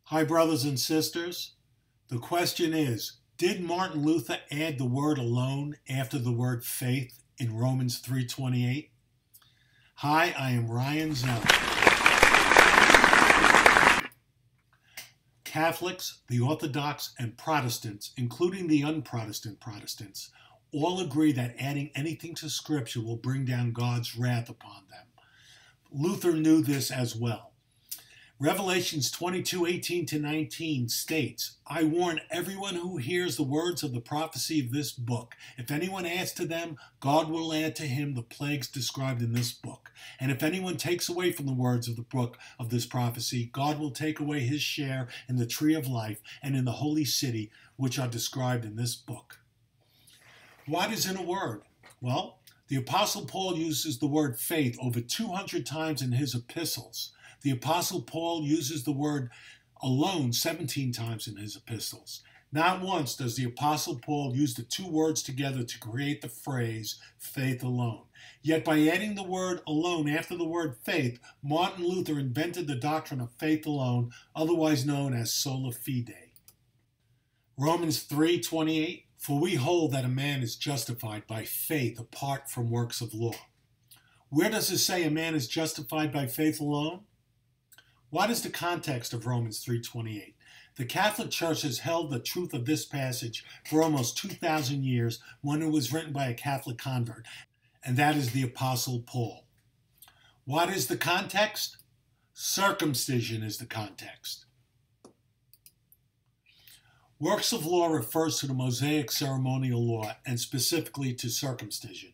Hi, brothers and sisters. The question is, did Martin Luther add the word alone after the word faith in Romans 3:28? Hi, I am Ryan Zell. Catholics, the Orthodox, and Protestants, including the un-Protestant Protestants, all agree that adding anything to Scripture will bring down God's wrath upon them. Luther knew this as well. Revelations 22:18-19 states, I warn everyone who hears the words of the prophecy of this book. If anyone adds to them, God will add to him the plagues described in this book. And if anyone takes away from the words of the book of this prophecy, God will take away his share in the tree of life and in the holy city, which are described in this book. What is in a word? Well, the Apostle Paul uses the word faith over 200 times in his epistles. The Apostle Paul uses the word alone 17 times in his epistles. Not once does the Apostle Paul use the two words together to create the phrase faith alone. Yet by adding the word alone after the word faith, Martin Luther invented the doctrine of faith alone, otherwise known as Sola Fide. Romans 3:28, for we hold that a man is justified by faith apart from works of law. Where does it say a man is justified by faith alone? What is the context of Romans 3:28? The Catholic Church has held the truth of this passage for almost 2,000 years when it was written by a Catholic convert, and that is the Apostle Paul. What is the context? Circumcision is the context. Works of law refers to the Mosaic ceremonial law and specifically to circumcision.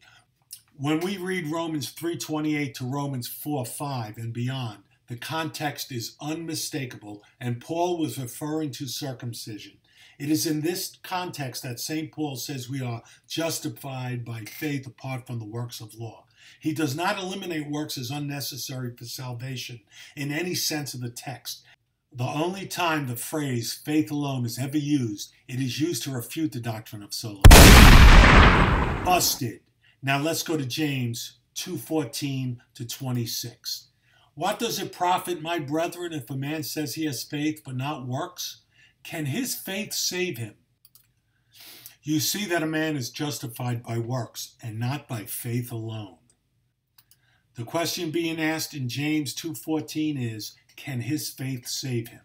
When we read Romans 3:28 to Romans 4:5 and beyond, the context is unmistakable, and Paul was referring to circumcision. It is in this context that St. Paul says we are justified by faith apart from the works of law. He does not eliminate works as unnecessary for salvation in any sense of the text. The only time the phrase faith alone is ever used, it is used to refute the doctrine of sola. Busted. Now let's go to James 2:14-26. What does it profit, my brethren, if a man says he has faith but not works? Can his faith save him? You see that a man is justified by works and not by faith alone. The question being asked in James 2:14 is, can his faith save him?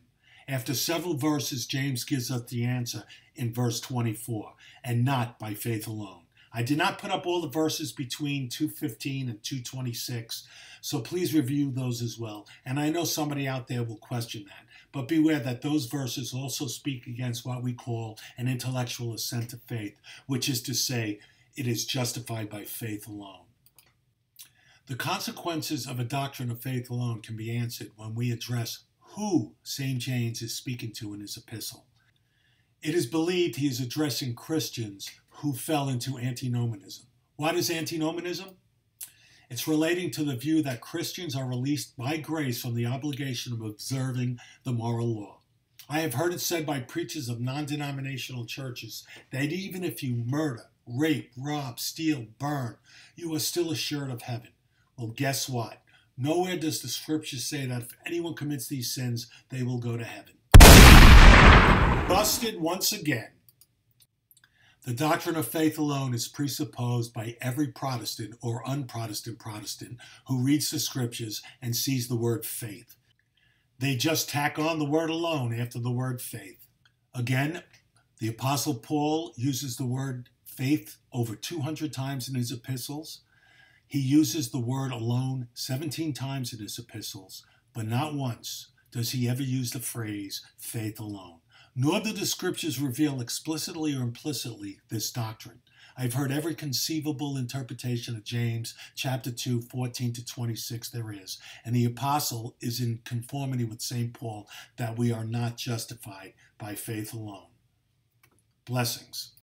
After several verses, James gives us the answer in verse 24, and not by faith alone. I did not put up all the verses between 2:15 and 2:26, so please review those as well. And I know somebody out there will question that, but beware that those verses also speak against what we call an intellectual assent to faith, which is to say, it is justified by faith alone. The consequences of a doctrine of faith alone can be answered when we address who St. James is speaking to in his epistle. It is believed he is addressing Christians who fell into Antinominism. What is Antinominism? It's relating to the view that Christians are released by grace from the obligation of observing the moral law. I have heard it said by preachers of non-denominational churches that even if you murder, rape, rob, steal, burn, you are still assured of heaven. Well, guess what? Nowhere does the scripture say that if anyone commits these sins, they will go to heaven. Busted once again. The doctrine of faith alone is presupposed by every Protestant or un-Protestant Protestant who reads the scriptures and sees the word faith. They just tack on the word alone after the word faith. Again, the Apostle Paul uses the word faith over 200 times in his epistles. He uses the word alone 17 times in his epistles, but not once does he ever use the phrase faith alone. Nor do the scriptures reveal explicitly or implicitly this doctrine. I've heard every conceivable interpretation of James chapter 2:14-26 there is, and the apostle is in conformity with St. Paul that we are not justified by faith alone. Blessings.